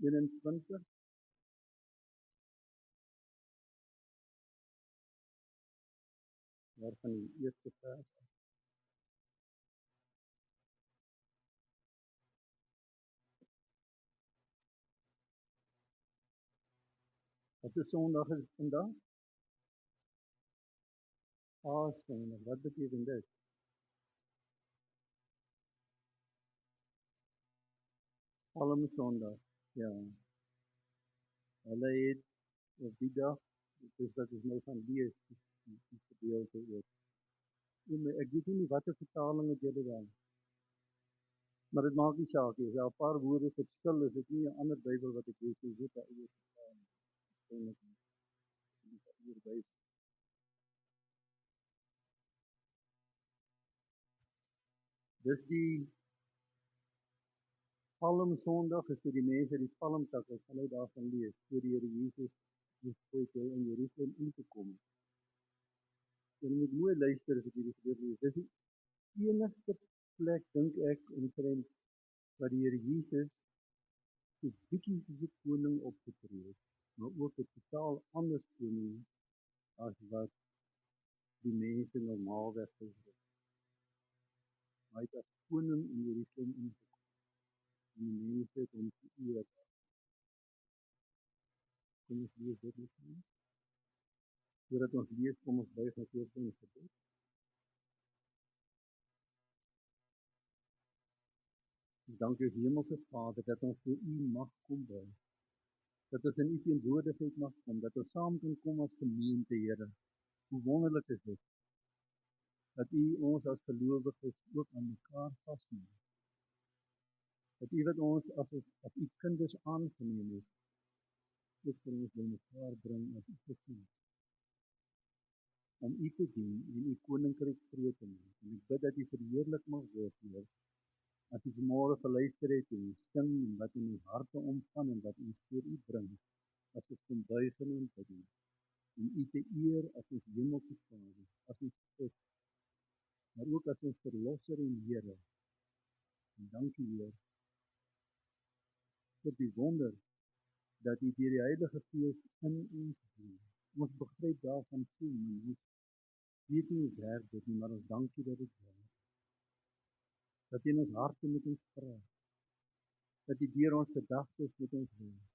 21, waarvan die eerste vers. Wat 'n Sondag is vandag? Sondag. Wat beteken dit? Palmsondag. Ja, hulle het op die dag, dis wat ons nou gaan lees, die gedeelte ook. Ek weet nie watter vertaling het julle daar, maar dit maak nie saak nie. As daar 'n paar woorde verskil, is dit nie 'n ander Bybel wat ek lees nie, dit is 'n eie vertaling. Dis die Palmsondag, is toe die mense die palmtakke, sal jy daarvan lees, toe die Here Jesus in Jerusalem in te kom. Jy moet mooi luister as ek hierdie gedeelte lees. Dis die enigste plek, dink ek, omtrent waar die Here Jesus so bietjie soos 'n koning opgetree het, maar ook 'n totaal anders koning as wat die mense normaalweg is. Hy het as koning in Jerusalem ingekom. En die mense het hom geëer. Kom ons lees dit net. Voordat ons lees, kom ons buig net voor in gebed. Dankie Hemelse Vader dat ons voor U mag kom buig. Dat ons in U teenwoordigheid mag kom, dat ons saam kan kom as gemeente, Here. Hoe wonderlik is dit dat U ons as gelowiges ook aan mekaar vasneem. Dat U wat ons as U kinders aangeneem het, ook vir ons by mekaar bring as U gesin. Om U te dien en U koninkryk groot te maak. En ek bid dat U verheerlik mag word, Heer. As U vanmôre geluister het en sing en wat in ons harte omgaan en wat ons voor U bring, as ons kom buig in aanbidding. Om U te eer as ons hemelse Vader, as ons God, maar ook as ons verlosser en Here. En dankie, Heer, vir die wonder dat U deur die Heilige Gees in ons doen. Ons begryp daarvan so min. Ons weet nie hoe werk dit nie, maar ons dankie dat dit werk. Dat U in ons harte met ons praat. Dat U deur ons gedagtes met ons werk.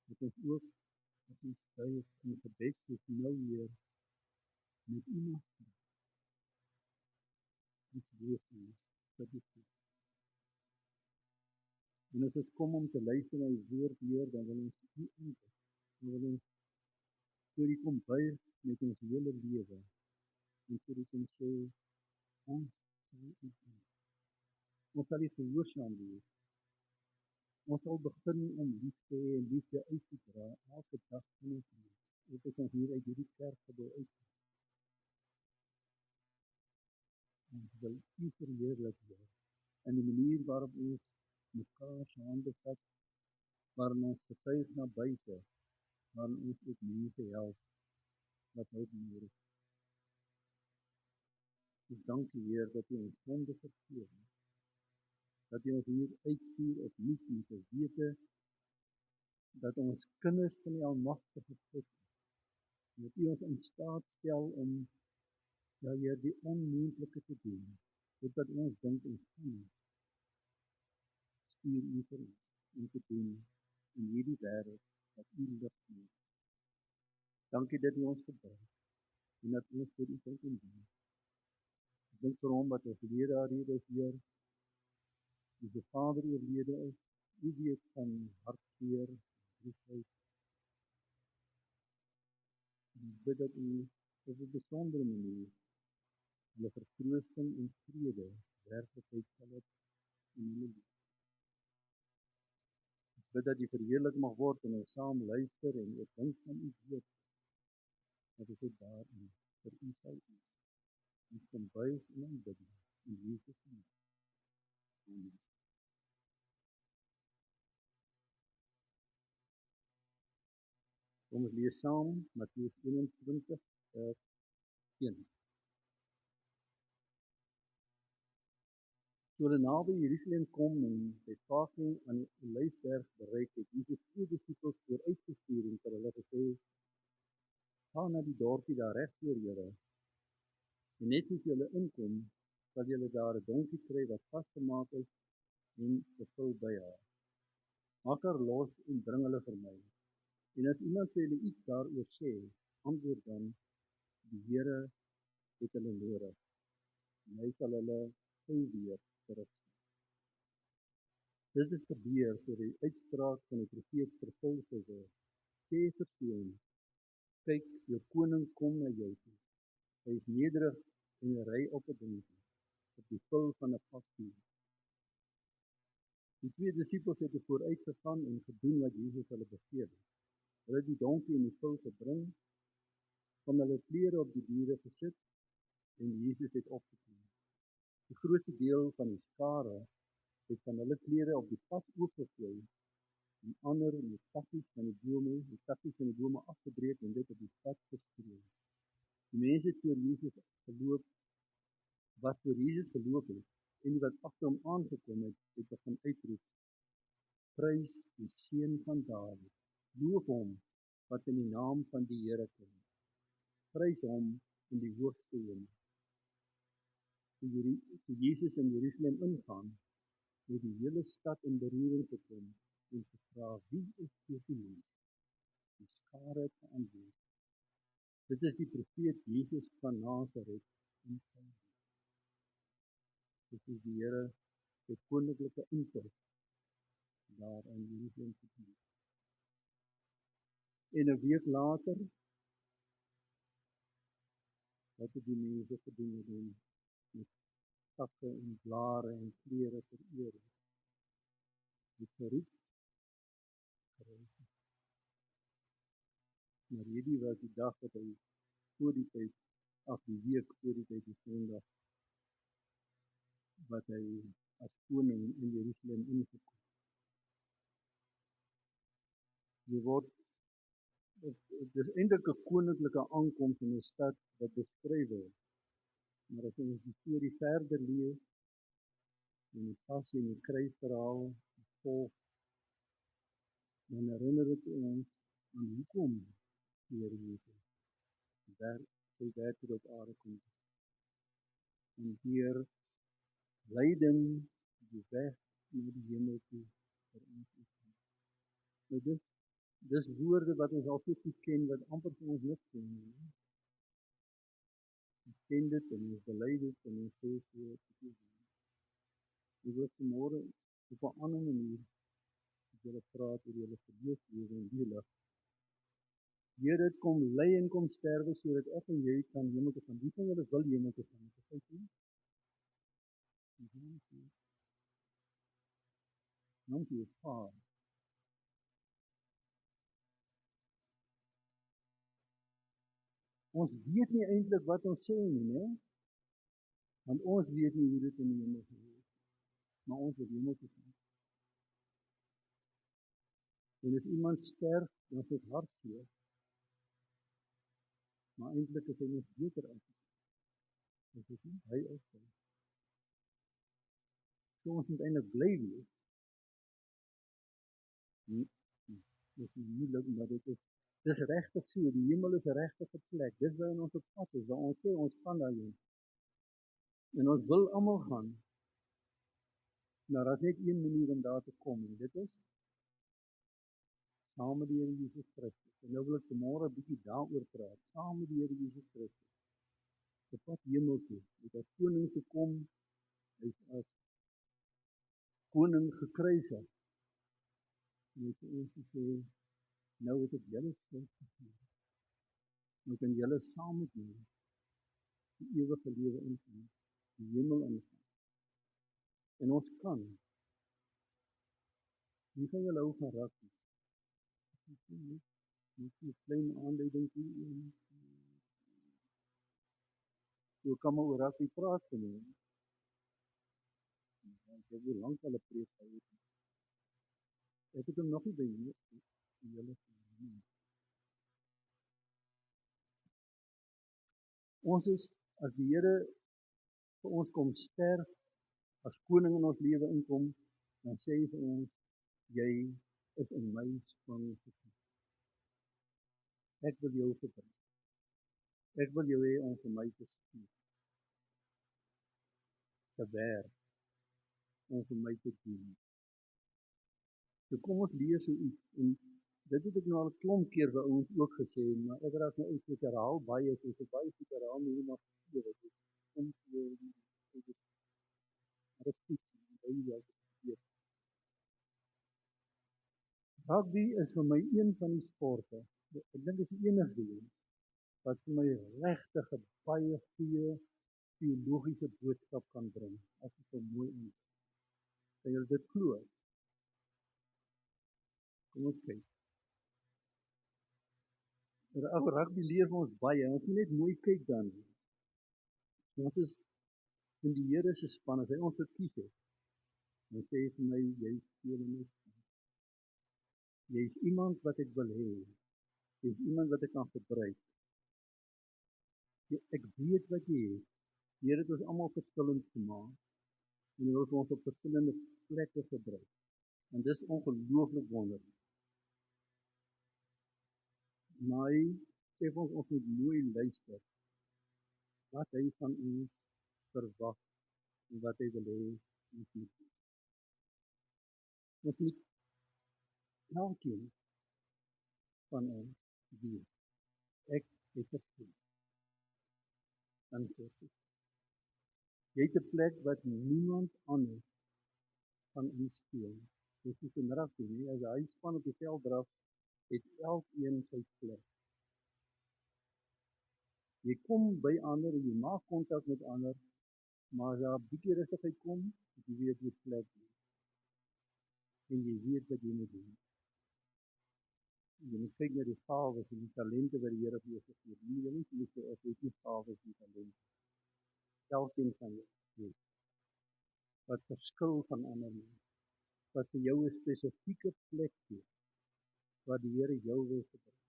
Dat ons ook as ons buig in gebed soos nou, Heer, met U mag praat. Ons loof U. Dat U goed. En as ons kom om te luister na U woord, Heer, dan wil ons U aanbid. Dan wil ons voor U kom buig met ons hele lewe. En voor U kom sê, ons sal U dien. Ons sal U gehoorsaam wees. Ons sal begin om lief te hê en liefde uit te dra elke dag van ons lewe. Dit ons hier uit hierdie kerkgebou uit. Ons wil U verheerlik, Heer. In die manier waarop ons mekaar se hande vat, waarin ons getuig na buite, waarin ons ook mense help wat hulp nodig het. Ons dank U, Heer, dat U ons sonde vergewe. Dat U ons hier uitstuur op nuut met die wete dat ons kinders van die Almagtige God is. Dat U ons in staat stel om Heer, die onmoontlike te doen. Dit wat ons dink ons kan. Stuur U vir ons om te doen in hierdie wêreld wat U lig maak. Dankie dat U ons gebruik en dat ons vir U kan doen. Ek dink vir hom wat ons leraar hier is, Heer, die se vader oorlede is, U weet van hartseer, droefheid. Ek bid dat U op 'n besondere manier hulle vertroosting en vrede werklikheid sal het in hulle lewe. Ek bid dat U verheerlik mag word en ons saam luister en ook dink van U woord. Dat ons dit daarin vir U sal doen. Ons kom buig en aanbid in Jesus se naam. Amen. Kom ons lees saam Matteus 21 vers 1. Toe hulle naby Jerusalem kom en Betfage aan die Olyfberg bereik het, Jesus 2 disippels vooruitgestuur en vir hulle gesê: "Gaan na die dorpie daar reg voor julle. En net as julle inkom, sal julle daar 'n donkie kry wat vasgemaak is en gevul by haar. Maak haar los en bring hulle vir my. En as iemand vir julle iets daaroor sê, antwoord dan: die Here het hulle nodig. En hy sal hulle gou weer terugsien." Dit is gebeur vir die uitspraak van die profeet vervul sou word. Sê vir Sion: "Kyk, jou koning kom na jou toe. Hy is nederig en ry op 'n donkie, op die vul van 'n pastier." Die 2 disippels het vooruit gegaan en gedoen wat Jesus hulle beveel het. Hulle het die donkie en die vul gebring, van hulle klere op die diere gesit en Jesus het opgeklim. Die grootste deel van die skare het van hulle klere op die pad oopgegooi, en ander met takkies van die bome afgebreek en dit op die pad gespreek. Die mense het voor Jesus geloop, wat voor Jesus geloop het, en die wat agter hom aangekom het begin uitroep: "Prys die seun van Dawid, loof hom wat in die naam van die Here kom. Prys hom in die hoogste hemel." Toe Jesus in Jerusalem ingaan, het die hele stad in beroering gekom en gevra: "Wie is hierdie mens?" Die skare het geantwoord: "Dit is die profeet Jesus van Nasaret in Galilea." Dit is die Here se koninklike intog daar in Jerusalem gedoen. En 'n week later, wat het die mense gedoen met hom, met takke en blare en klere vereer. Die geroep, maar hierdie was die dag wat hy voor die tyd, die week voor die tyd, die Sondag, wat hy as koning in Jerusalem ingekom. Dit is eintlik 'n koninklike aankoms in 'n stad wat beskryf word. Maar as ons die storie verder lees, en die passie en die kruisverhaal volg, dan herinner dit ons aan hoekom die Here Jesus sy werk hier op aarde kom. En deur lyding die weg na die hemel toe vir ons uitkom. Nou dis woorde wat ons al so goed ken, wat amper vir ons niks ken nie. Ons ken dit en ons bely dit en ons sê so. Ek wil vanmôre op 'n ander manier met julle praat oor julle geloofslewe en die lig. Here het kom ly en kom sterwe sodat ek en jy kan hemel toe gaan. Wie van julle wil hemel toe gaan? Ek sê dankie, Vader. Ons weet nie eintlik wat ons sê nie, né? Want ons weet nie hoe dit in die hemel is. Maar ons wil hemel toe gaan. En as iemand sterf, dan is dit hartseer. Maar eintlik is hy nog beter as dit is nie. Hy is hy. So ons moet eintlik bly wees. Dit is moeilik, maar dis regtig so. Die hemel is 'n regte plek. Dis waar ons op pad is. Waar ons sê ons gaan daarheen. En ons wil almal gaan. Maar daar's net een manier om daar te kom, en dit is saam met die Here Jesus Christus. En nou wil ek vanmôre 'n bietjie daaroor praat. Saam met die Here Jesus Christus. Op pad hemel toe. Met as koning gekom, hy's as koning gekruisig. En hy het ons gesê, nou het ek julle skuld vergewe. Nou kan julle saam met my die ewige lewe ingaan, die hemel ingaan. En ons kan. Wie van julle hou van rugby? Net 'n klein aanduiding hier. Hoe kan maar oor rugby praat nie? Ek het hier lank al 'n preek gehou. Ek het hom nog nie by julle gesien. Ons is, as die Here vir ons kom sterf as koning in ons lewe inkom, dan sê hy vir ons, jy is in my span gekies. Ek wil jou gebruik. Ek wil jou hê om vir my te stuur, te werk, om vir my te dien. So kom ons lees so iets, en dit het ek nou al 'n klomp keer by ons ook gesê, maar ek raak nou uit, ek herhaal baie, so baie goed herhaal, nie maar verkeer, dit is ongeveer, maar dit is goed, baie wel verkeer. Rugby is vir my een van die sporte, ek dink is die enigste een, wat vir my regtig 'n baie goeie teologiese boodskap kan bring, as jy so mooi in. Kan jy dit glo? Kom ons kyk. Rugby leer vir ons baie, ons moet net mooi kyk dan. Ons is in die Here se span, as hy ons verkies het, dan sê hy vir my, jy speel in my span. Jy is iemand wat ek wil hê, jy is iemand wat ek kan gebruik. Ek weet wat jy het. Die Here het ons almal verskillend gemaak, en hy wil ons op verskillende plekke gebruik. En dis ongelooflik wonderlik. Maar hy sê vir ons moet mooi luister, wat hy van ons verwag, en wat hy wil hê ons moet doen. Ons moet elkeen van ons weet, ek het 'n plek in God. Jy het 'n plek wat niemand anders kan inspeel. Dit is 'n rugby, nie? As hy span op die veld draf, het elkeen sy plek. Jy kom by ander en jy maak kontak met ander, maar as daar 'n bietjie rustigheid kom, jy weet jy plek nie. En jy weet wat jy moet doen. Jy moet kyk na die gawes en die talente wat die Here vir jou gegee het. Jy moet nie sê ek het nie gawes en talente. Elkeen van jou wat verskil van ander mense, wat vir jou 'n spesifieke plek gee, wat die Here jou wil gebruik.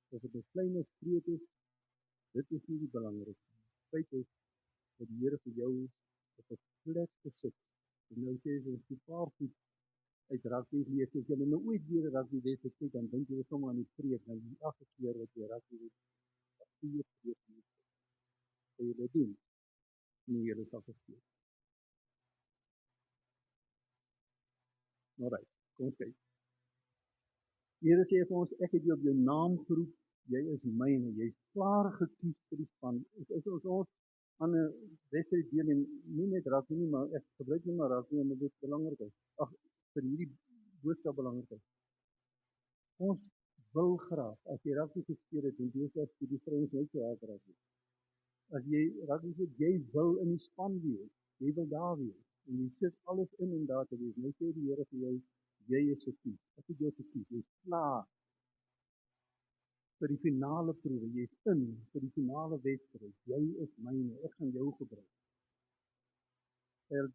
Of dit 'n klein of groot is, dit is nie die belangrikste. Feit is dat die Here vir jou op 'n plek gesit. En nou sê ons die paar goed uit rugby leer, as jy nou ooit weer 'n rugby wedstryd kyk, dan dink jy sommer aan die preek, dan die elke keer wat jy rugby wedstryd sien, jy dit doen. Nie jy sal verstaan. Alright, kom ons kyk. Die Here sê vir ons, ek het jou op jou naam geroep, jy is myne, jy is klaar gekies vir die span. Is ons aan 'n wedstryd deel en nie net rugby nie, maar ek gebruik nie maar rugby omdat dit belangrik is. Ag, vir hierdie boodskap belangrik is. Ons wil graag, as jy rugby gespeel het, en deesdae speel die vrouens net so hard rugby. As jy rugby speel, jy wil in die span wees, jy wil daar wees, en jy sit alles in om daar te wees. Nou sê die Here vir jou, jy is gekies. Ek het jou gekies, jy is klaar vir die finale proewe, jy is in vir die finale wedstryd. Jy is myne, ek gaan jou gebruik.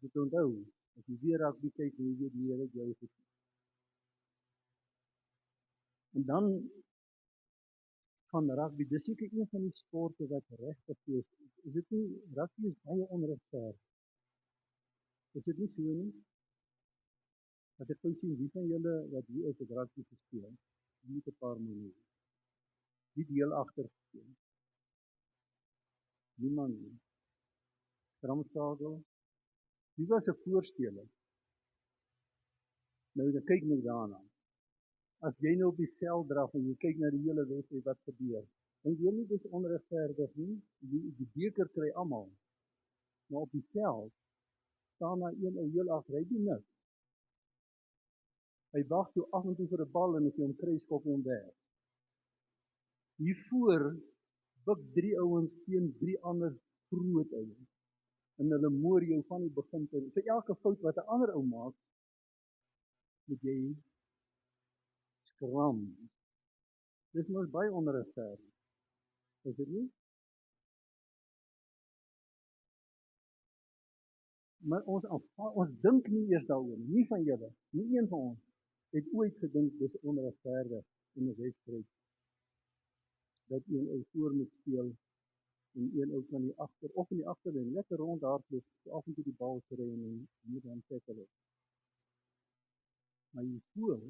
Dit onthou, as jy weer rugby kyk, jy weet die Here jou gekies. En dan van rugby, dis seker een van die sporte wat regtig is. Is dit nie, rugby is baie onregverdig. Is dit nie so nie? Dat ek sien, wie van julle wat hier is, het rugby gespeel, nie 'n paar minute. Die deel agter gespeel. Niemand nie. Ramstadel. Wie was 'n voorspeler? Nou, dan kyk nou daarna. As jy nou op die veld draf en jy kyk na die hele wedstryd wat gebeur, dink jy nie dis onregverdig nie? Die beker kry almal. Maar op die veld staan daar een ou heel agter, hy doen niks. Hy wag so af en toe vir 'n bal en as hy hom kry, skop hy hom weg. Hiervoor buk 3 ouens teen 3 ander groot ouens. En hulle moer jou van die begin tot vir elke fout wat 'n ander ou maak, moet jy skram. Dis mos baie onregverdig. Is dit nie? Maar ons dink nie eers daaroor, nie van julle, nie een van ons het ooit gedink dis onregverdig in 'n wedstryd dat een ou voor moet speel en een ou kan of in die agterlyn lekker rondhardloop, af en toe die bal kry en moet dan tackle. Maar hier voor,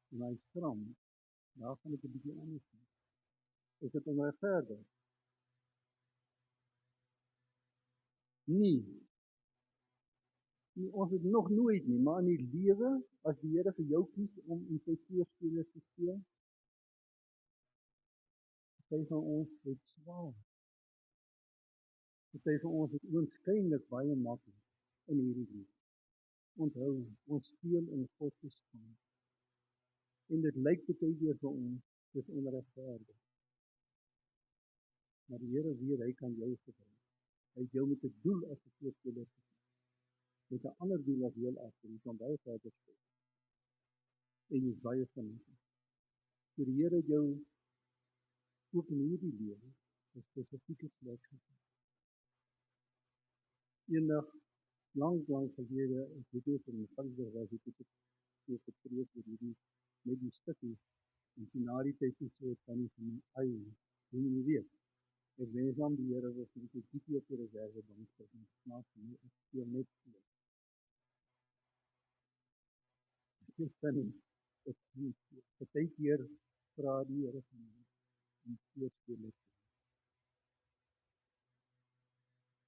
en hy skram, daar gaan dit 'n bietjie anders wees. Is dit onregverdig? Nee. Ons het nog nooit nie, maar in die lewe, as die Here vir jou kies om in sy voorspelers te speel, party van ons het swaar. Party van ons het oënskynlik baie maklik in hierdie lewe. Onthou, ons speel in God se span. En dit lyk baie keer vir ons, dis onregverdig. Maar die Here weet hy kan jou gebruik. Hy het jou met 'n doel as 'n voorspeler gekies. Met 'n ander doel as heel agter, jy kan baie verder speel. En jy is baie vinnig. So die Here het jou ook in hierdie lewe 'n spesifieke plek gegee. Eendag, lank gelede, ek weet nie of in Gander was ek het so gepreek oor hierdie met die stukkie. En toe na die tyd toe sê ek van die ai, jy weet. Ek wens aan die Here wat vir die diepte op die reservebank sit en snaak nie ek speel net so. Ek sê nie, ek nie. Party keer vra die Here van my om voorspelers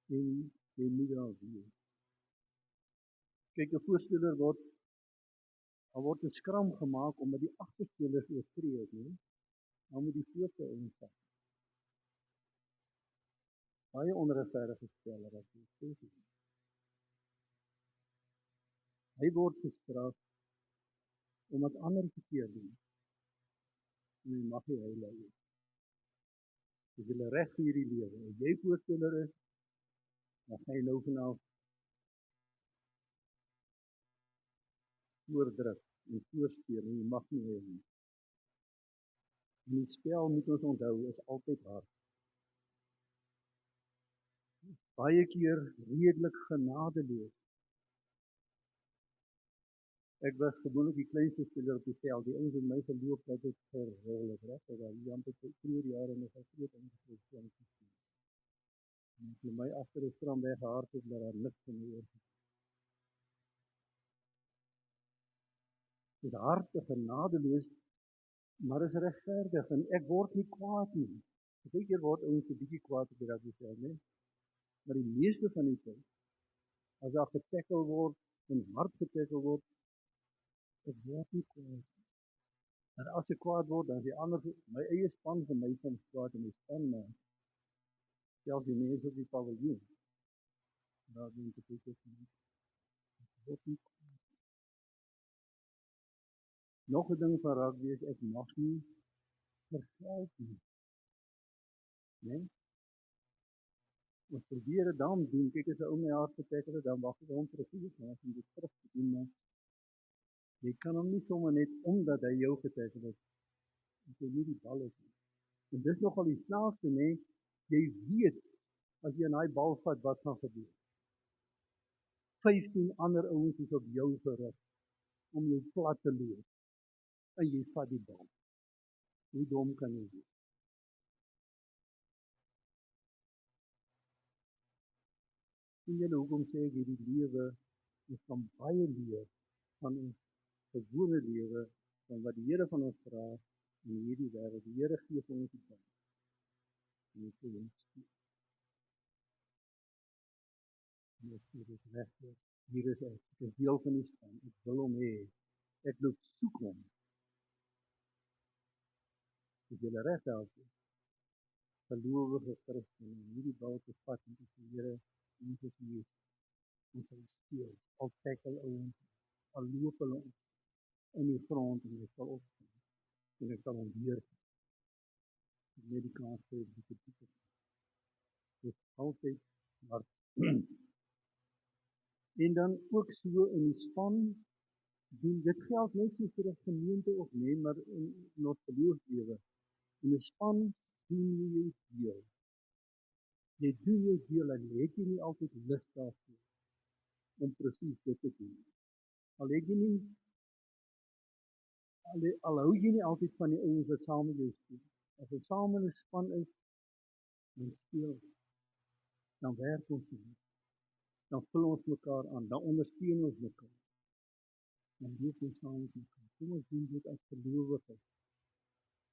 te wees. En jy moet daar wees. Kyk, 'n voorspeler word 'n skram gemaak omdat die agterspelers oortree het, nie? Dan moet die voorste insak. Baie onregverdige speler as jy sê. Hy word gestraf omdat ander verkeerd doen. En hy mag nie hy lei nie. Dis hulle reg vir hierdie lewe. As jy voorspeler is, dan gaan jy nou vanaf voordruk en voorspeel en jy mag nie hy nie. En die spel moet ons onthou is altyd hard. Baie keer redelik genadeloos. Ek was gewoonlik die kleinste speler op die veld. Die ouens het my geloop dat ek gerol het, reg? Dat die amper 2 jaar en 'n groot ingeskryf het. En vir my agter 'n stram weggehard het dat daar niks van oor. Dis hard en genadeloos, maar is regverdig en ek word nie kwaad nie. Baie keer word ouens 'n bietjie kwaad op die rugby veld, né? Maar die meeste van die tyd, as daar getackle word en hard getackle word, ek word nie kwaad. En as ek kwaad word, dan is die ander, my eie span vir my soms kwaad en die span, selfs die mense op die paviljoen. Daar dink ek ek word nie kwaad. Nog 'n ding van rugby is, ek mag nie vergeld nie. Né? Ons probeer dit dan doen, kyk as 'n ou my hart getackle het, dan wag ek hom presies, dan as hy dit terug te doen, maar jy kan hom nie sommer net omdat hy jou getackle het, as jy nie die bal het nie. En dis nogal die snaakste, né? Jy weet, as jy 'n daai bal vat, wat gaan gebeur. 15 ander ouens is op jou gerig, om jou plat te loop, en jy vat die bal. Hoe dom kan jy wees? En jy hoekom sê ek hierdie lewe, ons kan baie leer van ons gewone lewe, van wat die Here van ons vra in hierdie wêreld. Die Here gee vir ons die kans. En ek sê ons is reg. Hier is ek. Ek is deel van die span. Ek wil hom hê. Ek loop soek hom. Is julle reg daarvoor? Gelowige Christene, hierdie bal te vat en te sê, Here, ons is hier. Ons sal speel. Al tackle ouens, al loop hulle in die grond en ek sal opstaan. En ek sal hom weer met die kans gee om te doen. Dit is altyd maar en dan ook so in die span doen, dit geld net so vir 'n gemeente of nie, maar in ons geloofslewe. In 'n span doen jy jou deel. Jy doen jou deel en jy het nie altyd lus daarvoor om presies dit te doen. Al hou jy nie altyd van die ouens wat saam met jou speel. As jy saam in 'n span is, en speel, dan werk ons nie. Dan vul ons mekaar aan, dan ondersteun ons mekaar. Dan leef ons saam met mekaar. Kom ons doen dit as gelowiges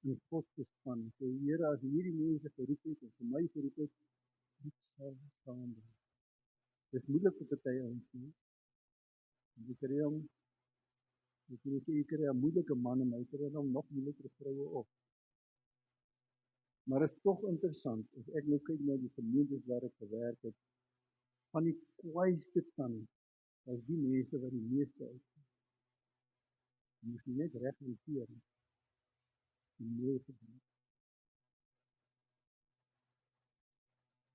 in God se span. Sê, Here, as hierdie mense geroep het, en vir my geroep het, ek sal saam doen. Dis moeilik vir party ouens nie. Jy kry hom, jy kry 'n moeilike man en hy kry hom nog moeiliker vroue op. Maar dit is tog interessant, as ek nou kyk na die gemeentes waar ek gewerk het, van die kwaaiste tannie, as die mense wat die meeste uitkom. Jy moet net reg hanteer, die mooi gedoen.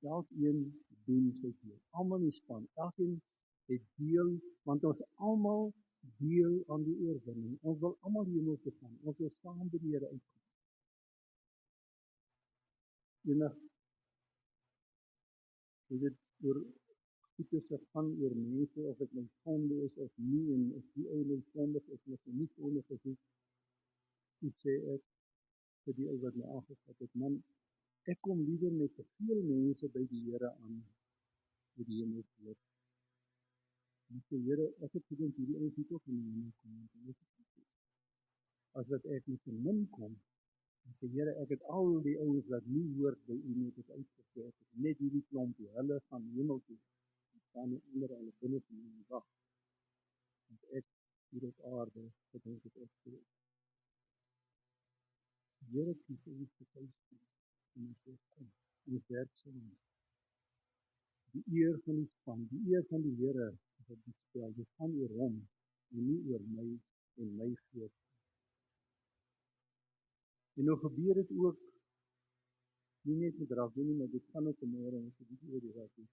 Elkeen doen sy deel. Almal in die span, elkeen het deel, want ons almal deel aan die oorwinning. Ons wil almal hemel toe gaan. Ons wil saam by die Here uitkom. Enig, dit oor goeie se gaan oor mense, of dit nou sonde is of nie, en of die ou nou sondig is, of nie sondig is, iets sê ek vir die ou wat my aangevat het, man, ek kom liewer met te veel mense by die Here aan, by die hemel te. En sê, Here, ek het gedink hierdie ouens nie toch in die hemel kom, en dit is nie. As wat ek met te min kom, en sê, Here, ek het al die ouens wat nie hoort by u net het uitgekeerd, net hierdie klompie, hulle van hemel toe, en staan die ander aan die binnen van die wacht, want ek hier op aarde, gedink het ek geweest. Die Here kies ons te thuis, en ons sê, kom, ons werk saam. Die eer van die span, die eer van die Here is op die spel, dit gaan oor hom, en nie oor my en my groot. En nou gebeur dit ook, nie net met Rabbie nie, maar dit gaan ook vanmôre, ons het nie oor die Rabbie.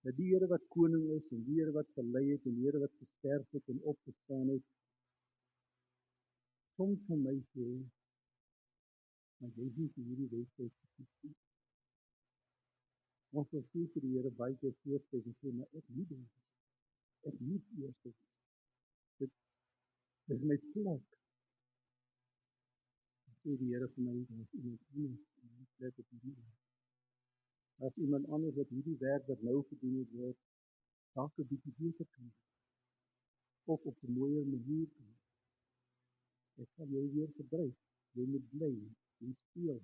Dat die Here wat koning is, en die Here wat gelei het, en die Here wat gesterf het en opgestaan het, soms vir my sê, maar jy is nie vir hierdie wedstryd gekies nie. Ons wil sê vir die Here baie keer voorstel en sê, maar ek nie doen. Ek nie eerst is. Dit is my plek. Sê die Here vir my, daar is iemand anders, en die plek op hierdie werk. Daar is iemand anders wat hierdie werk wat nou gedoen het word, dalk 'n bietjie beter kan. Of op 'n mooier manier kan. Ek sal jou weer gebruik. Jy moet bly, jy speel.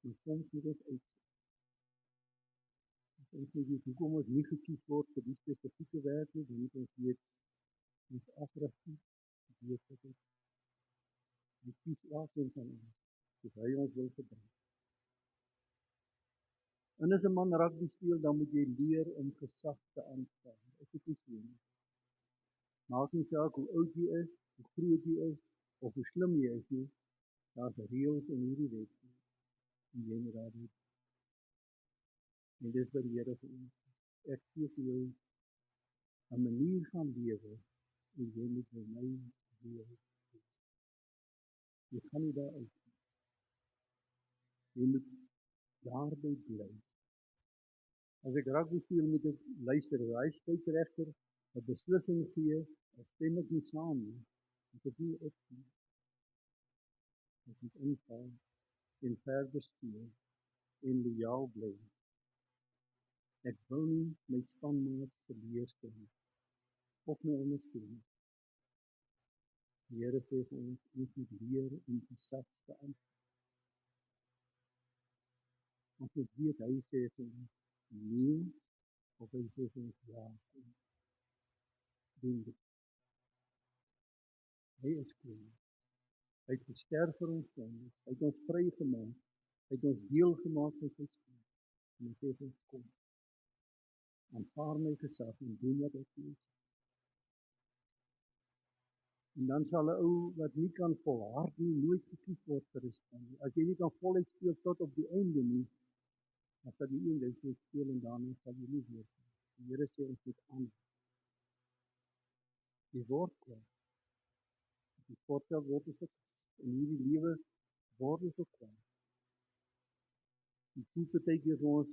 En soms moet ons uit. Ons weet hoekom ons nie gekies word vir die spesifieke werk nie, dan moet ons weet, ons afrigting, weet wat het. Jy kies elkeen van ons, soos hy ons wil gebruik. En as 'n man rugby speel, dan moet jy leer om gesag te aanvaar. Ek het nie sien. Maak nie saak hoe oud jy is, hoe groot jy is, of hoe slim jy is nie, daar's reëls in hierdie wet. En jy moet daar doen. En dis wat die Here vir ons. Ek gee vir jou 'n manier van lewe, en jy moet vir my lewe. Jy gaan nie daar uit. Jy moet daarby bly. As ek rugby speel, moet ek luister, hy skeieregter 'n beslissing gee, dan stem ek nie saam nie. Ek het nie opgee. Ek moet inval en verder speel en lojaal bly. Ek wil nie my spanmaat teleurstel nie, of my ondersteun. Die Here sê vir ons, ons moet leer om gesag te aanvaar. Ons moet weet, hy sê vir ons, nee, of hy sê vir ons, ja, doen dit. Hy is koning. Hy het gesterf vir ons sondes. Hy het ons vrygemaak. Hy het ons deel gemaak van sy span. En hy sê vir ons, kom, aanvaar my gesag en doen wat ek sê. En dan sal 'n ou wat nie kan volhard nie, nooit gekies word vir 'n span nie. As jy nie kan voluit speel tot op die einde nie, dan sal jy eendag speel en daarna sal jy nie weer. Die Here sê ons moet aan. Die word kwaad. Die sportveld word is in hierdie lewe word is ook kwaad. Die voel baie keer vir ons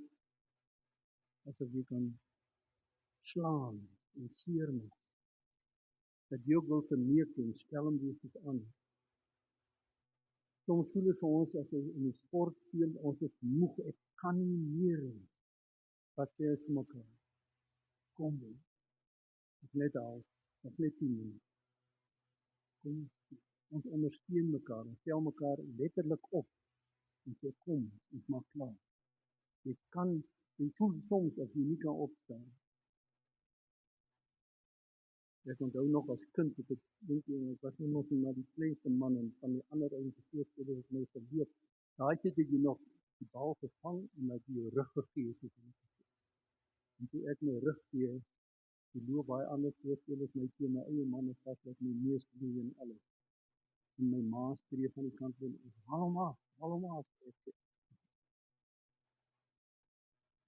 asof jy kan slaan en seermaak. Dat jy ook wil verneek en skelm wees met ander. Soms voel dit vir ons as ons in die sport speel, ons is moeg, ek kan nie meer nie. Wat sê ons vir mekaar? Kom, ek net al, ek net 10 minute. Kom, ons ondersteun mekaar, ons stel mekaar letterlik op, en sê kom, ons maak klaar. Jy voel soms as jy nie kan opstaan. Ek onthou nog as kind, ek was nie nog na die kleinste man en van die ander ouens voorspelers het my verloop. Daai tyd het jy nog die bal gevang en dat jy jou rug gegee het. En toe ek my rug gee, die loop baie ander voorspelers my teen my eie man is vas dat my neus bloei en alles. En my ma skree van die kant van, haal hom af.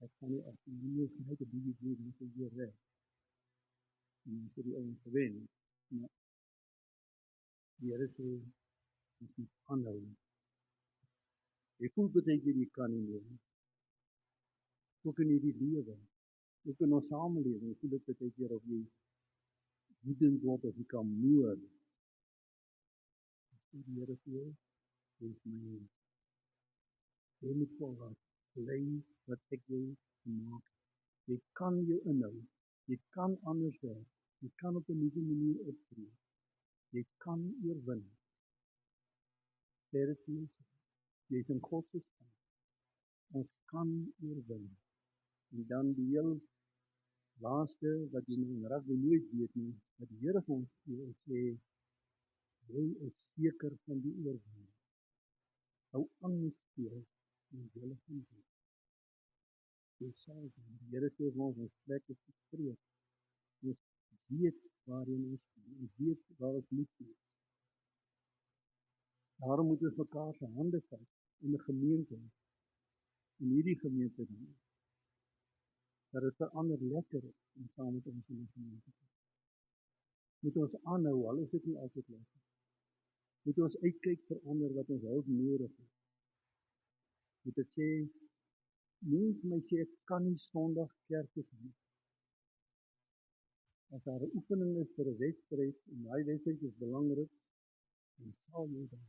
Ek kan nie as die neus net 'n bietjie bloei, moet ek weer reg. En vir die ouens gewen. Maar die Here sê, ons moet aanhou. Ek voel baie keer jy kan nie meer. Ook in hierdie lewe, ook in ons samelewing, voel dit baie keer of jy woedend word of jy kan moer. Die Here sê, dis my. Jy moet volhard, bly wat ek jou gemaak. Jy kan jou inhou, jy kan anders werk, jy kan op 'n nuwe manier optree. Jy kan oorwin. Sê dit vir ons, jy is in God se hand. Ons kan oorwin. En dan die heel laaste wat jy nou reg nooit weet nie, dat die Here vir ons sê, jy is seker van die oorwinning. Hou aan met speel en jy gaan doen. Jy sal doen. Die Here sê vir ons plek is gespreek. Ons weet waarin ons weet waar ons moet wees. Daarom moet ons mekaar se hande vat in 'n gemeente. In hierdie gemeente dan. Dat dit vir ander lekker is om saam met ons in die gemeente te wees. Moet ons aanhou, al is dit nie altyd lekker. Moet ons uitkyk vir ander wat ons hulp nodig het. Moet ek sê, mens my sê ek kan nie Sondag kerk toe gaan. As daar 'n oefening is vir 'n wedstryd en daai wedstryd is belangrik, dan sal jy dan.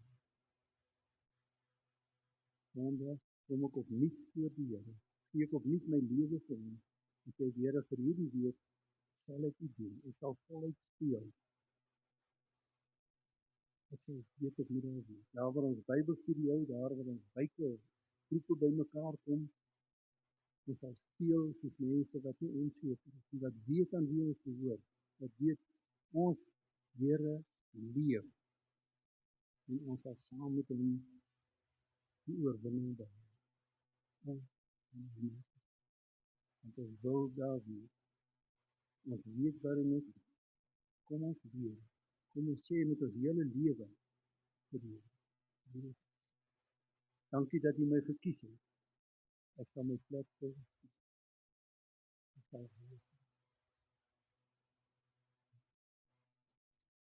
Sondag kom ek opnuut voor die Here. Gee ek opnuut my lewe vir hom. En sê die Here, vir hierdie week sal ek dit doen. Ek sal voluit speel. Ek sê weet ek moet daar wees. Daar waar ons Bybelstudie hou, daar waar ons groepe bymekaar kom, ons sal speel soos mense wat nie onseker is, wat weet aan wie ons behoort, wat weet ons Here leef. En ons sal saam met hom die oorwinning behaal. Want ons wil daar wees. Ons weet waarin ons is. Kom ons leer. Kom ons sê met ons hele lewe vir die Here. Dankie dat U my gekies het. Ek sal my plek vir U. Ek sal